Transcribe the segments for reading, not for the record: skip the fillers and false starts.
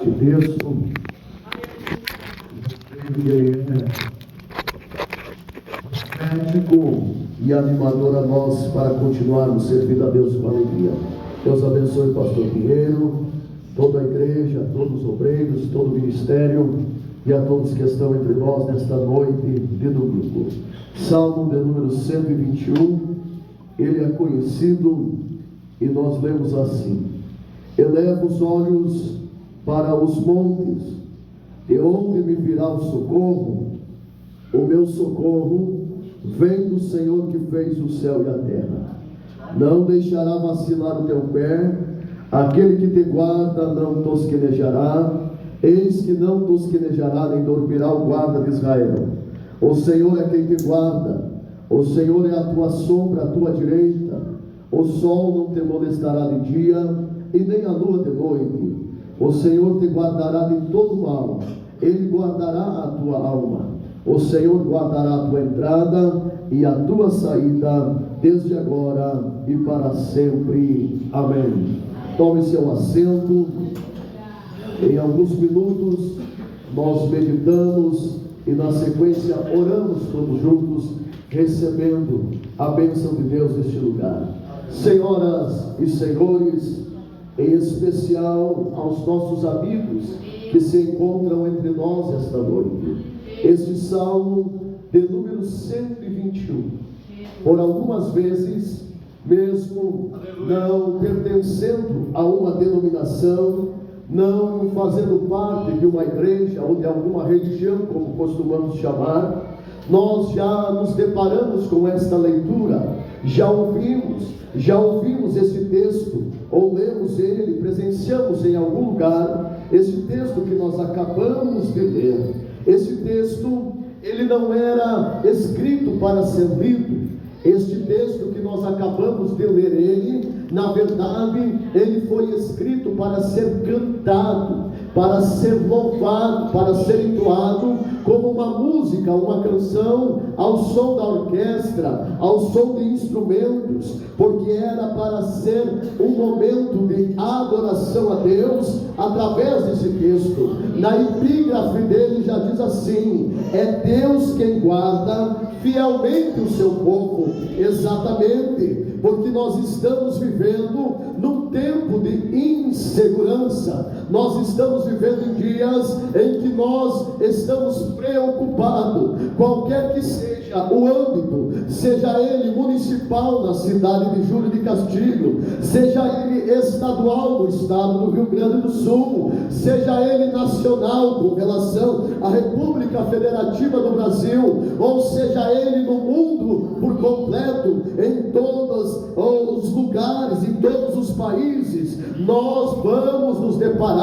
Esse texto ele é profético e animador a nós para continuarmos servindo a Deus com alegria. Deus abençoe o pastor Pinheiro, toda a igreja, todos os obreiros, todo o ministério e a todos que estão entre nós nesta noite de domingo. Salmo de número 121, ele é conhecido e nós lemos assim: eleva os olhos para os montes, de onde me virá o socorro? O meu socorro vem do Senhor que fez o céu e a terra. Não deixará vacilar o teu pé, aquele que te guarda não tosquenejará. Eis que não tosquenejará, nem dormirá o guarda de Israel. O Senhor é quem te guarda, o Senhor é a tua sombra, a tua direita. O sol não te molestará de dia, e nem a lua de noite. O Senhor te guardará de todo mal, Ele guardará a tua alma. O Senhor guardará a tua entrada e a tua saída, desde agora e para sempre. Amém. Tome seu assento. Em alguns minutos nós meditamos e na sequência oramos todos juntos, recebendo a bênção de Deus neste lugar. Senhoras e senhores, em especial aos nossos amigos que se encontram entre nós esta noite, este salmo de número 121, por algumas vezes, mesmo não pertencendo a uma denominação, não fazendo parte de uma igreja ou de alguma religião, como costumamos chamar, nós já nos deparamos com esta leitura, já ouvimos esse texto, ou lemos ele, presenciamos em algum lugar esse texto que nós acabamos de ler. Esse texto, ele não era escrito para ser lido. Este texto que nós acabamos de ler, ele, na verdade, ele foi escrito para ser cantado, para ser louvado, para ser entoado como uma música, uma canção, ao som da orquestra, ao som de instrumentos, porque era para ser um momento de adoração a Deus através desse texto. Na epígrafe dele já diz assim: é Deus quem guarda fielmente o seu povo. Exatamente, porque nós estamos vivendo num tempo de insegurança. Nós estamos vivendo em dias em que nós estamos preocupados, qualquer que seja o âmbito, seja ele municipal na cidade de Júlio de Castilho, seja ele estadual no estado do Rio Grande do Sul, seja ele nacional com relação à República Federativa do Brasil, ou seja ele no mundo por completo, em todos os lugares, em todos os países, nós vamos nos deparar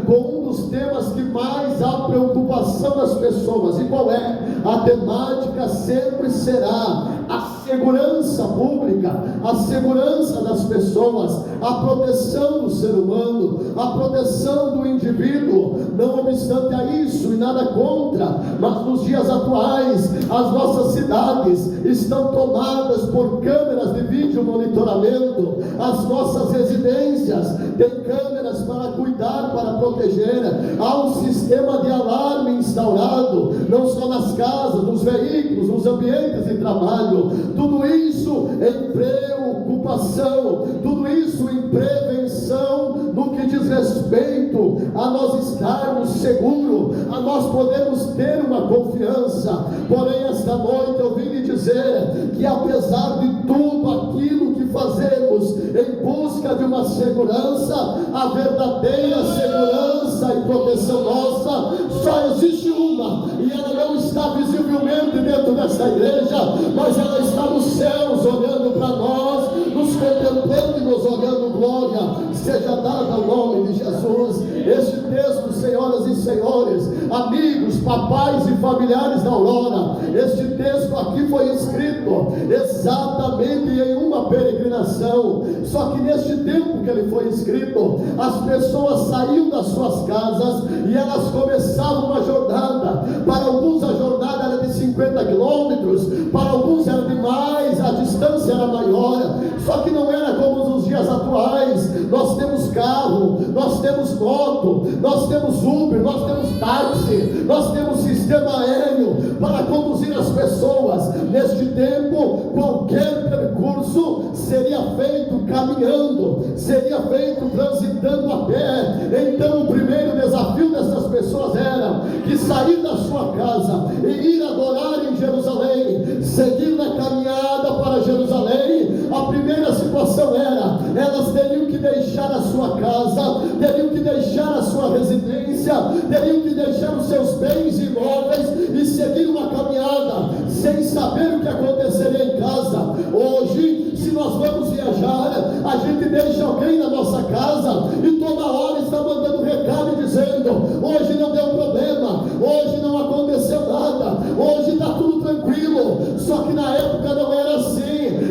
com um dos temas que mais há preocupação das pessoas. E qual é? A temática sempre será a segurança pública, a segurança das pessoas, a proteção do ser humano, a proteção do indivíduo. Não obstante a isso, e nada contra, mas nos dias atuais as nossas cidades estão tomadas por câmeras de vídeo monitoramento, as nossas residências têm câmeras para cuidar, para proteger, há um sistema de alarme instaurado, não só nas casas, nos veículos, nos ambientes de trabalho. Tudo isso em preocupação, tudo isso em prevenção, no que diz respeito a nós estarmos seguros, a nós podermos ter uma confiança. Porém, esta noite eu vim lhe dizer que apesar de tudo aquilo que fazemos em busca de uma segurança, a verdadeira segurança e proteção nossa só existe uma, e ela não está visivelmente dentro desta igreja, mas ela está nos céus olhando para nós, nos contemplando e nos olhando. Glória seja dada ao nome de Jesus. Este texto, senhoras e senhores, amigos, papais e familiares da Aurora, este texto aqui foi escrito exatamente em uma peregrinação. Só que neste tempo que ele foi escrito, as pessoas saíam das suas casas e elas começavam uma jornada. Para alguns a jornada era de 50 quilômetros, para alguns era de mais, a distância era maior. Só que não era como nos dias atuais. Nós temos carro, nós temos moto, nós temos Uber, nós temos táxi, nós temos sistema aéreo para conduzir as pessoas. Neste tempo, qualquer percurso seria feito caminhando, seria feito transitando a pé. Então o primeiro desafio dessas pessoas era que sair da sua casa e ir adorar em Jerusalém, seguir na caminhada para Jerusalém. A primeira situação era, elas teriam que deixar a sua casa, teriam que deixar a sua residência, teriam que deixar os seus bens imóveis e seguir uma caminhada, sem saber o que aconteceria em casa. Hoje, se nós vamos viajar, a gente deixa alguém na nossa casa e toda hora está mandando recado e dizendo: hoje não deu problema, hoje não aconteceu nada, hoje está tudo tranquilo. Só que na época não era assim.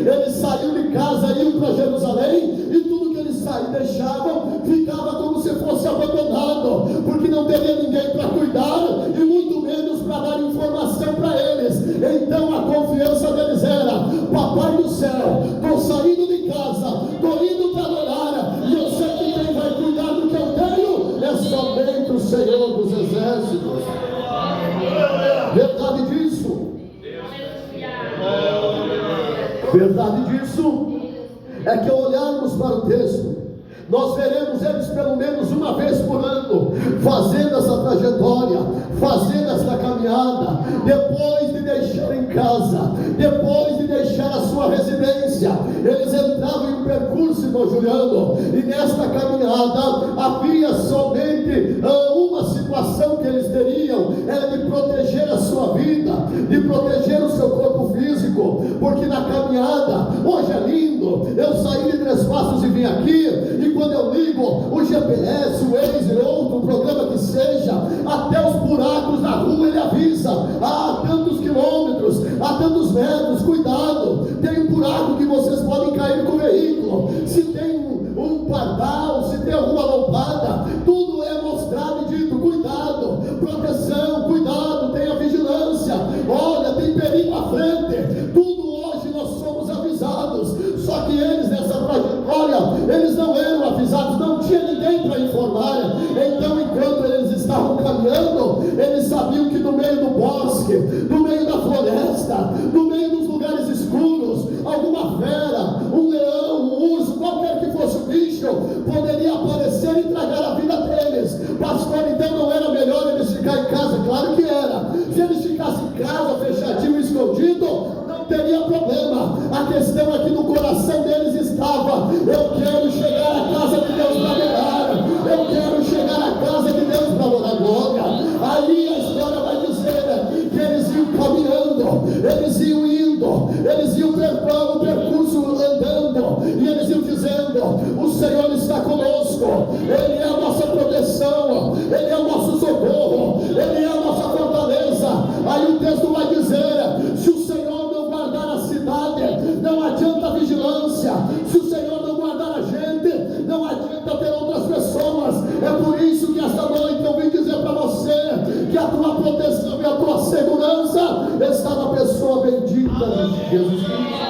Eles saíam de casa, iam para Jerusalém, e tudo que eles deixavam ficava como se fosse abandonado, porque não teria ninguém para cuidar e muito menos para dar informação para eles. Então a confiança deles era: Papai do céu, estou saindo de casa, estou indo para adorar, e eu sei que quem vai cuidar do que eu tenho é somente o Senhor dos Exércitos. Verdade disso? Verdade disso é que, ao olharmos para o texto, nós veremos eles pelo menos uma vez por ano fazendo essa trajetória, fazendo essa caminhada, depois de deixar em casa, depois de deixar a sua residência. Eles entravam em um percurso, irmão Juliano, e nesta caminhada havia somente uma situação que eles teriam, era de proteger a sua vida, de proteger o seu corpo físico, porque na caminhada, hoje é lindo, eu saí de Três Passos e vim aqui, e quando eu ligo o GPS, o Waze, outro programa que seja, até os buracos da rua ele avisa: há tantos quilômetros, há tantos metros, cuidado, tem um buraco que vocês podem cair com o veículo, se tem um pardal, se tem alguma lombada, tudo é mostrado e dito: cuidado, proteção, cuidado, tenha vigilância, olha, tem perigo à frente. Tudo hoje nós somos avisados. Só que eles, nessa trajetória, eles não eram avisados, não tinha ninguém para informar. Então, enquanto eles estavam caminhando, eles sabiam que no meio do bosque, no meio da floresta, no meio dos lugares escuros, alguma fera, um leão, um urso, qualquer que fosse o bicho, poderia aparecer e tragar a vida deles. Pastor, então não era melhor eles ficarem em casa? Claro que era. Se eles ficassem em casa, fechadinho, escondido, não teria problema. A questão é que no coração deles estava: eu quero chegar à casa de Deus para adorar, eu quero chegar à casa de Deus para adorar glória. Ali a história vai dizer que eles iam caminhando, eles iam indo, eles iam o percurso andando, e eles iam dizendo: o Senhor está conosco, Ele é a nossa proteção, Ele é o nosso socorro, Ele é a nossa fortaleza. Aí o texto vai dizer: se o Senhor não guardar a cidade, não adianta a vigilância. Se o Senhor não guardar a gente, não adianta ter outras pessoas. É por isso que esta noite eu vim dizer para você que a tua proteção e a tua segurança está na pessoa bendita de Jesus Cristo.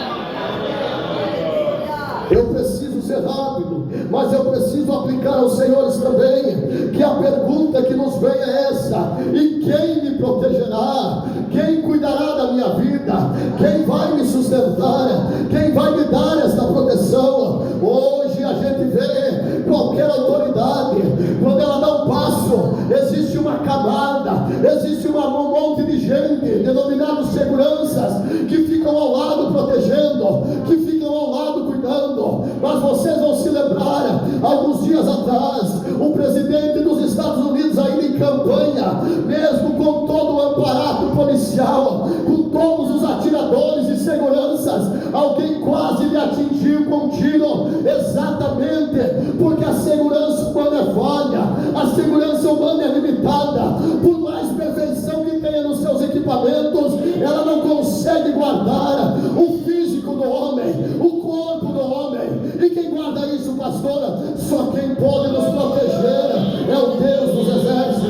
Eu preciso ser rápido, mas eu preciso aplicar aos senhores também, que a pergunta que nos vem é essa: e quem me protegerá? Quem cuidará da minha vida? Quem vai me sustentar? Quem vai me dar esta proteção? Hoje a gente vê qualquer autoridade, quando ela dá um passo, existe uma camada, existe um monte de gente, denominados seguranças, que ficam ao lado protegendo, que ficam ao lado cuidando. Mas vocês vão se lembrar, alguns dias atrás, o presidente dos Estados Unidos, ainda em campanha, mesmo com todo o aparato policial, com todos os atiradores e seguranças, alguém quase lhe atingiu com um tiro, exatamente porque a segurança humana é falha, a segurança humana é limitada. Por mais perfeição que tenha nos seus equipamentos, ela não consegue guardar o físico do homem, o corpo do homem. E quem guarda isso, pastora? Só quem pode nos proteger é o Deus dos exércitos.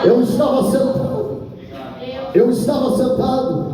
Eu estava sentado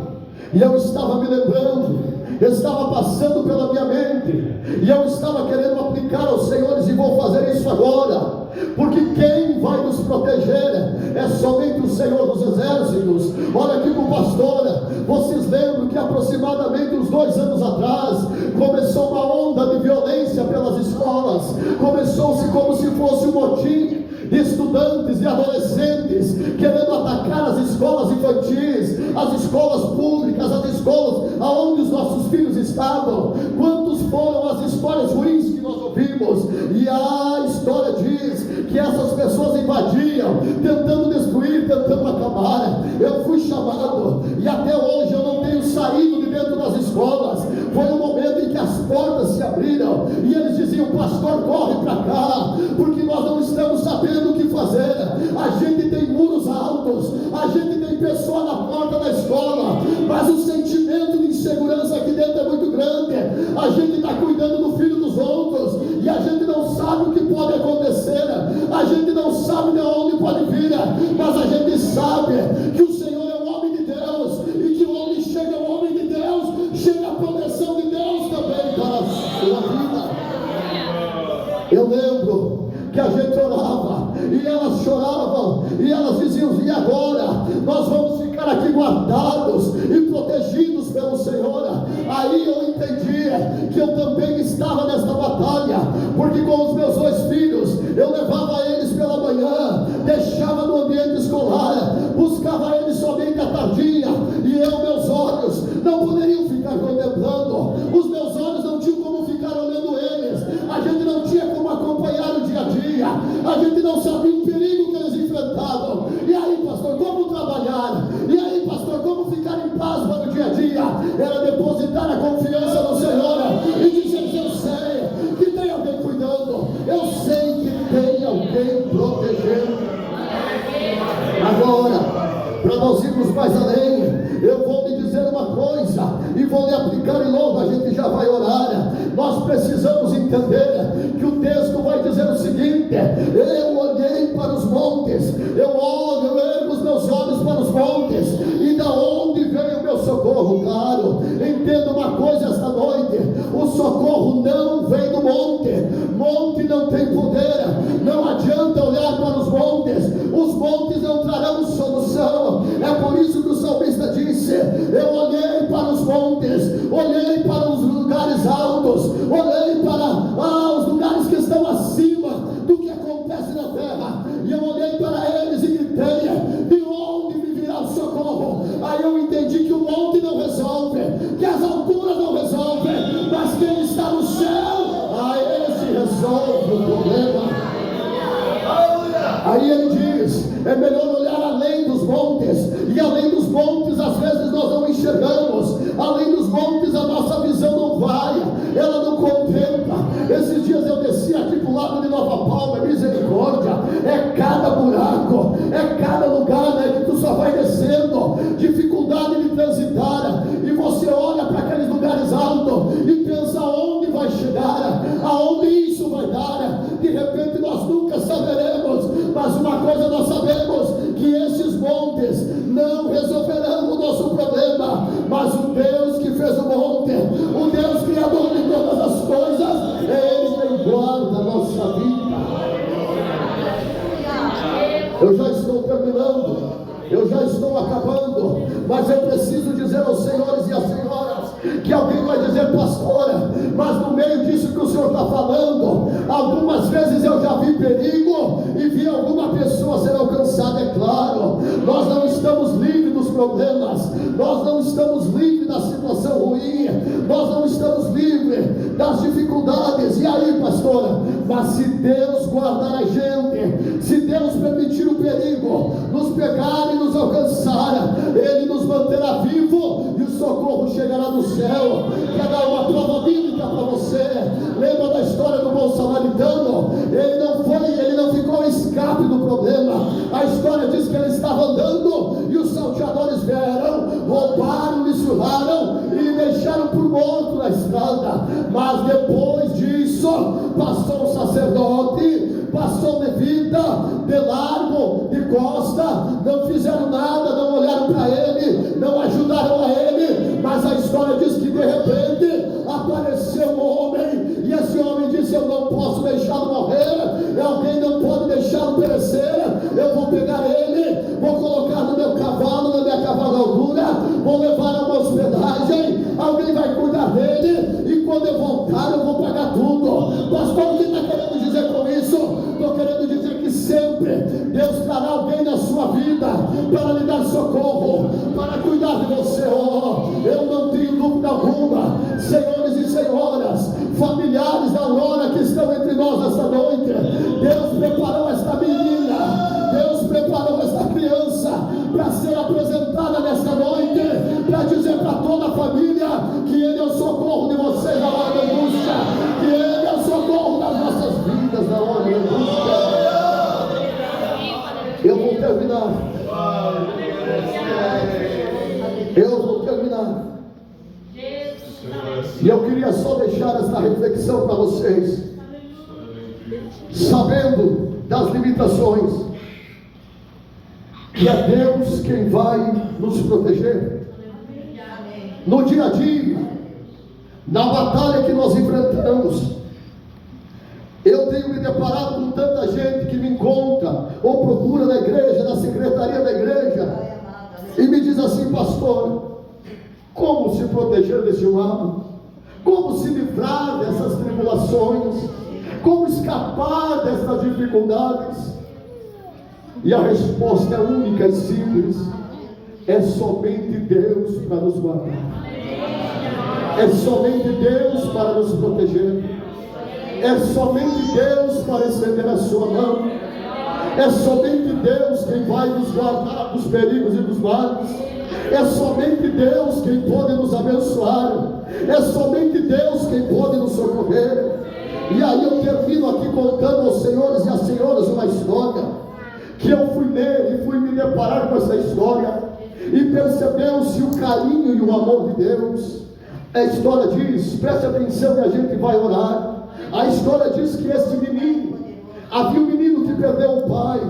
e eu estava me lembrando, estava passando pela minha mente mente, e eu estava querendo aplicar aos senhores, e vou fazer isso agora, porque quem vai nos proteger é somente o Senhor dos Exércitos. Olha aqui com o pastor, vocês lembram que aproximadamente uns 2 anos atrás começou uma onda de violência pelas escolas, começou-se como se fosse um motim de estudantes e adolescentes querendo atacar as escolas infantis, as escolas públicas, as escolas aonde os nossos filhos estavam. Quantos foram as histórias ruins que nós ouvimos? E a história diz que essas pessoas invadiam, tentando destruir, tentando acabar. Eu fui chamado, e até hoje eu não tenho saído de dentro das escolas. Foi um momento em que as portas se abriram, e eles diziam: pastor, corre para cá, porque nós não estamos sabendo o que fazer. A gente tem muros altos, a gente tem pessoa na porta da escola, mas o sentimento de insegurança aqui dentro é muito grande. A gente está cuidando do filho dos outros, e a gente não sabe o que pode acontecer, a gente não sabe de onde pode vir, mas a gente sabe que o Senhor é um homem de Deus, e que onde chega o homem de Deus, chega a proteção de Deus também para a sua vida. Eu lembro que a gente orava, e elas choravam, e elas diziam: e agora? Nós vamos ficar aqui guardados e protegidos pelo Senhor. Aí eu entendi que eu também estava nesta batalha, porque com os meus 2 filhos, eu levava eles pela manhã, deixava no ambiente escolar, buscava eles somente à tardinha, e meus olhos não poderiam ficar contemplando, os meus olhos não tinham como ficar olhando eles, a gente não tinha como acompanhar o dia a dia, a gente não sabia o perigo que eles enfrentavam. E aí, pastor, como trabalhar? E aí, pastor, como ficar em paz para o dia a dia? Era depositar a confiança no Senhor e dizer: eu sei que tem alguém cuidando, eu sei que tem alguém protegendo. Agora, para nós irmos mais além, eu vou lhe dizer uma coisa, e vou lhe aplicar, e logo a gente já vai orar. Nós precisamos entender que o texto vai dizer o seguinte: eu olhei para os montes, eu ergo os meus olhos para os montes, e da onde veio o meu socorro? Claro, entenda uma coisa esta noite: o socorro não vem do monte não tem poder, não adianta olhar para os montes não trarão solução. É por isso que o salmista disse: eu olhei para os montes, olhei para os lugares altos, olhei para os lugares que estão acima do que acontece na terra, e eu olhei para eles e gritei: de onde me virá o socorro? Aí eu entendi que o monte não resolve, que as alturas não resolvem, mas quem está no céu, esse resolve o problema. Aí ele diz: é melhor olhar além dos montes, e além dos montes às vezes nós não enxergamos, além dos montes a nossa visão não vai, ela não contempla. Esses dias eu desci aqui para o lado de Nova Palma, misericórdia, é cada buraco, é cada lugar, que tu só vai descendo, dificuldade de transitar, e você olha para aqueles lugares altos e pensa: aonde vai chegar, aonde isso vai dar? De repente nós nunca saberemos, mas uma coisa nós sabemos: que esses montes não resolverão o nosso problema, mas o Deus que fez o monte, o Deus criador de todas as coisas, Ele quem guarda a nossa vida. Eu já estou terminando, eu já estou acabando, mas eu preciso dizer aos senhores e às senhoras, que alguém vai dizer: pastora, mas no meio disso que o senhor está falando, algumas vezes eu já vi perigo e vi alguma pessoa ser alcançada. É claro, nós não estamos livres dos problemas, nós não estamos livres da situação ruim, nós não estamos livres das dificuldades. E aí, pastora, mas se Deus guardar a gente, se Deus permitir o perigo nos pegar e nos alcançar, Ele nos manterá vivo, e o socorro chegará do céu. Quer dar uma prova bíblica para você? Lembra da história do bom samaritano? Ele não ficou escape do problema. A história diz que ele estava andando, e os salteadores vieram, roubaram, lhe surraram e lhe deixaram por morto na estrada. Mas depois disso, passou um sacerdote, passou um levita, de largo, de costa, não fizeram nada, não olharam para ele, não ajudaram a ele, mas a história diz que de repente apareceu um homem perecer, eu vou pegar ele, vou colocar no meu cavalo, na minha cavalgadura, vou levar a uma hospedagem, alguém vai cuidar dele, e quando eu voltar eu vou pagar tudo. Pastor, o que está querendo dizer com isso? Estou querendo dizer que sempre Deus trará alguém na sua vida para lhe dar socorro, para cuidar de você. Eu não tenho dúvida alguma, senhores e senhoras, familiares da Aurora que estão entre nós nesta noite, Deus preparou esta menina, Deus preparou esta criança para ser apresentada nesta noite, para dizer para toda a família que Ele é o socorro de vocês na hora da angústia, que Ele é o socorro das nossas vidas na hora da angústia. Eu vou terminar. E eu queria só deixar esta reflexão para vocês, sabendo das limitações, que é Deus quem vai nos proteger no dia a dia, na batalha que nós enfrentamos. Eu tenho me deparado com tanta gente que me encontra ou procura na igreja, na secretaria da igreja, e me diz assim: pastor, como se proteger desse mal? Como se livrar dessas tribulações? Como escapar dessas dificuldades? E a resposta é única e simples: é somente Deus para nos guardar, é somente Deus para nos proteger, é somente Deus para estender a sua mão, é somente Deus quem vai nos guardar dos perigos e dos males, é somente Deus quem pode nos abençoar, é somente Deus quem pode nos socorrer. E aí eu termino aqui contando aos senhores e às senhoras uma história que eu fui ler e fui me deparar com essa história, e percebeu-se o carinho e o amor de Deus. A história diz, preste atenção e a gente vai orar. A história diz que esse menino, havia um menino que perdeu o pai,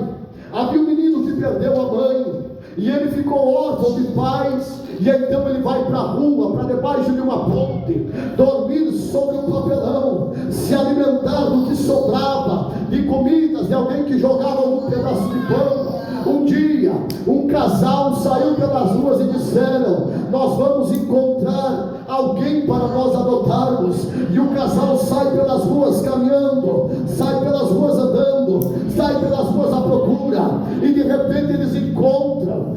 havia um menino que perdeu a mãe, e ele ficou órfão de pais, e então ele vai para a rua, para debaixo de uma ponte, dormir sobre um papelão, se alimentar do que sobrava de comidas de alguém que jogava um pedaço de pão. Um dia, um casal saiu pelas ruas e disseram: nós vamos encontrar alguém para nós adotarmos. E o casal sai pelas ruas caminhando, sai pelas ruas andando, sai pelas ruas à procura, e de repente eles encontram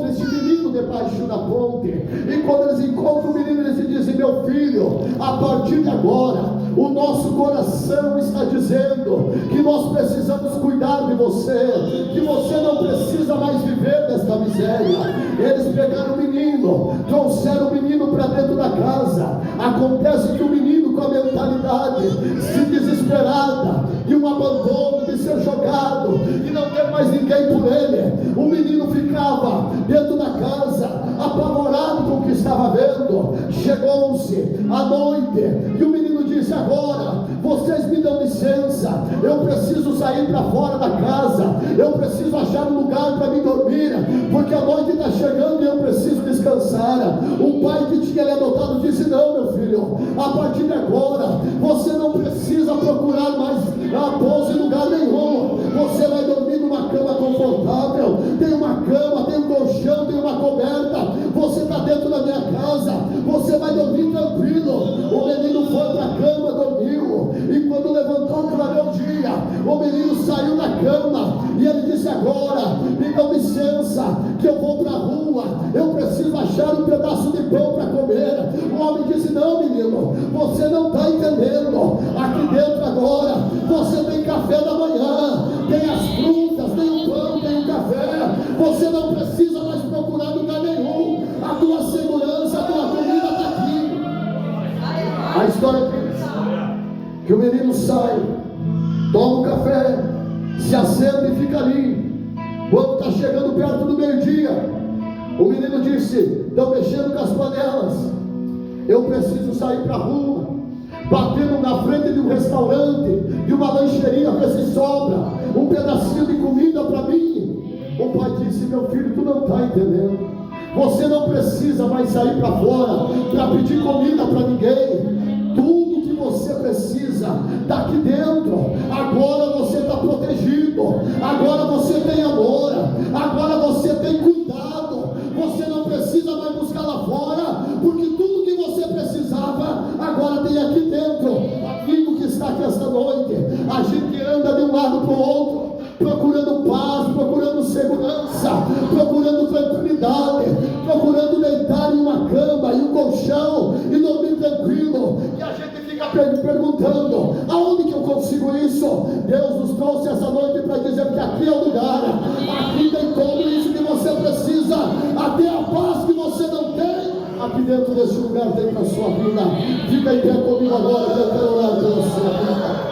esse menino debaixo da ponte. E quando eles encontram o menino, eles dizem: meu filho, a partir de agora o nosso coração está dizendo que nós precisamos cuidar de você, que você não precisa mais viver desta miséria. Eles pegaram o menino, trouxeram o menino para dentro da casa. Acontece que o menino, com a mentalidade se desesperada de um abandono, de ser jogado e não ter mais ninguém por ele, o menino ficava dentro da casa apavorado com o que estava vendo. Chegou-se a noite e o menino disse: agora vocês me dão licença, eu preciso sair para fora da casa, eu preciso achar um lugar para me dormir, porque a noite está chegando e eu preciso descansar. O pai que tinha ele adotado disse: não, meu filho, a partir de agora você não precisa procurar mais pouso em lugar nenhum, você vai dormir numa cama confortável, tem uma cama, tem um colchão, tem uma coberta, você está dentro da minha casa, você vai dormir tranquilo. O menino foi para a cama, dormiu, e quando levantou, clareou o dia, o menino saiu da cama e ele disse: agora me dão licença que eu vou para a rua, eu preciso achar um pedaço de pão para comer. O homem disse: não, menino, você não está entendendo, aqui dentro agora você tem café da manhã, tem as frutas, tem o pão, tem o café, você não precisa mais procurar lugar nenhum, a tua segurança, a tua comida está aqui. A história diz que o menino sai, toma um café, se assenta e fica ali. Quando está chegando perto do meio-dia, o menino disse: estão mexendo com as panelas, eu preciso sair para a rua, batendo na frente de um restaurante, de uma lancheria, ver se sobra um pedacinho de comida para mim. O pai disse: meu filho, tu não está entendendo, você não precisa mais sair para fora para pedir comida para ninguém. Tudo que você precisa está aqui dentro. Agora você está protegido, no outro, procurando paz, procurando segurança, procurando tranquilidade, procurando deitar em uma cama, em um colchão e dormir tranquilo. E a gente fica perguntando: aonde que eu consigo isso? Deus nos trouxe essa noite para dizer que aqui é o lugar, aqui tem tudo isso que você precisa, até a paz que você não tem, aqui dentro desse lugar tem para a sua vida. Fica em pé comigo agora, que eu quero orar pela sua vida.